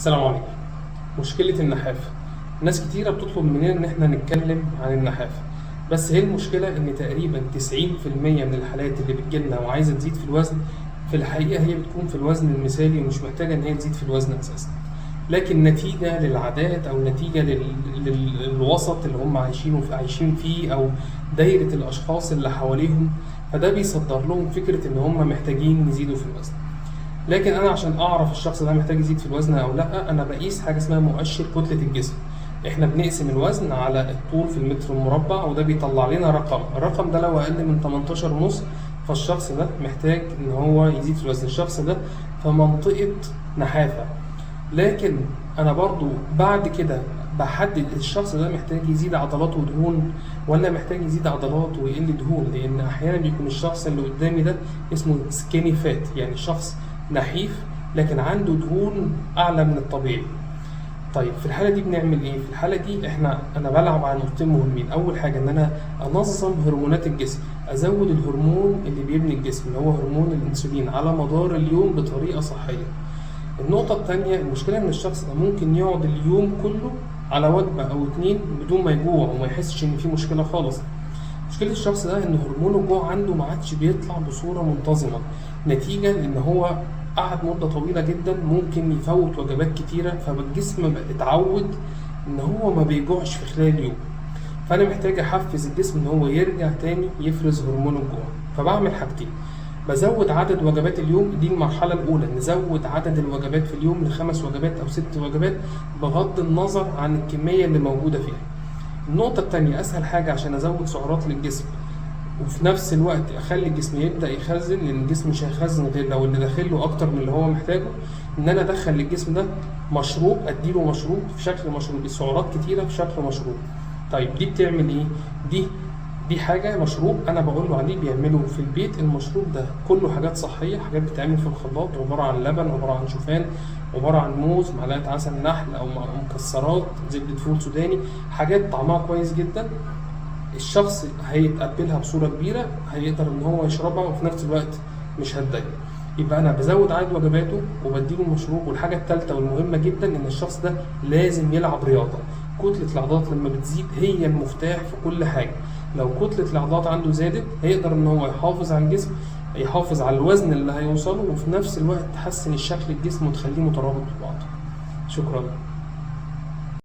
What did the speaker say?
السلام عليكم. مشكلة النحافة. ناس كتيرة بتطلب مننا إن إحنا نتكلم عن النحافة، بس هي المشكلة إن تقريبا 90% من الحالات اللي بتجيلنا وعايزة تزيد في الوزن، في الحقيقة هي بتكون في الوزن المثالي ومش محتاجة إن هي تزيد في الوزن أساسا، لكن نتيجة للعادات أو نتيجة للوسط اللي هم عايشين فيه أو دايرة الأشخاص اللي حواليهم، فده بيصدر لهم فكرة إن هم محتاجين يزيدوا في الوزن. لكن انا عشان اعرف الشخص ده محتاج يزيد في الوزن او لا، انا بقيس حاجه اسمها مؤشر كتله الجسم. احنا بنقسم الوزن على الطول في المتر المربع، وده بيطلع لنا رقم. الرقم ده لو اقل من 18 ونص فالشخص ده محتاج ان هو يزيد في الوزن، الشخص ده في منطقه نحافه. لكن انا برضو بعد كده بحدد الشخص ده محتاج يزيد عضلات ودهون ولا محتاج يزيد عضلات ويقل دهون، لان احيانا بيكون الشخص اللي قدامي ده اسمه سكيني فات، يعني شخص نحيف لكن عنده دهون اعلى من الطبيعي. طيب في الحاله دي بنعمل ايه؟ في الحاله دي انا بلعب على نقطتين مهمين. اول حاجه ان انا انظم هرمونات الجسم، ازود الهرمون اللي بيبني الجسم اللي هو هرمون الانسولين على مدار اليوم بطريقه صحيه. النقطة التانية، المشكلة إن الشخص ده ممكن يقعد اليوم كله على وجبة أو اتنين بدون ما يجوع وما يحسش إن في مشكلة خالص. مشكلة الشخص ده إن هرمون الجوع عنده ما عادش بيطلع بصورة منتظمة، نتيجة لإن هو قعد مدة طويلة جدا، ممكن يفوت وجبات كتيرة، فالجسم بقى اتعود إن هو ما بيجوعش في خلال اليوم. فأنا محتاج أحفز الجسم إن هو يرجع تاني يفرز هرمون الجوع. فبعمل حاجتين: بزود عدد وجبات اليوم، دي المرحلة الأولى، نزود عدد الوجبات في اليوم ل5 وجبات أو 6 وجبات بغض النظر عن الكمية اللي موجودة فيها. النقطة التانية، أسهل حاجة عشان أزود سعرات للجسم وفي نفس الوقت أخلي الجسم يبدأ يخزن، لأن الجسم مش هيخزن غير لو اللي داخله أكتر من اللي هو محتاجه، إن أنا أدخل للجسم ده مشروب، أديله مشروب في شكل مشروب، سعرات كتيرة في شكل مشروب. طيب دي بتعمل إيه؟ دي حاجة مشروب أنا بقول له عليه بيعمله في البيت. المشروب ده كله حاجات صحية، حاجات بتتعمل في الخلاط، عبارة عن لبن، عبارة عن شوفان، عبارة عن موز، معلقة عسل نحل أو مكسرات، زبدة فول سوداني، حاجات طعمها كويس جدا. الشخص هيتقبلها بصورة كبيرة، هيقدر إن هو يشربها وفي نفس الوقت مش هتضايق. يبقى أنا بزود عدد وجباته وبديله المشروب. والحاجة التالتة والمهمة جدا إن الشخص ده لازم يلعب رياضة. كتلة العضلات لما بتزيد هي المفتاح في كل حاجة. لو كتلة العضلات عنده زادت هيقدر إن هو يحافظ على الجسم، يحافظ على الوزن اللي هيوصله، وفي نفس الوقت تحسن الشكل الجسم وتخليه مترابط ببعضه. شكرا.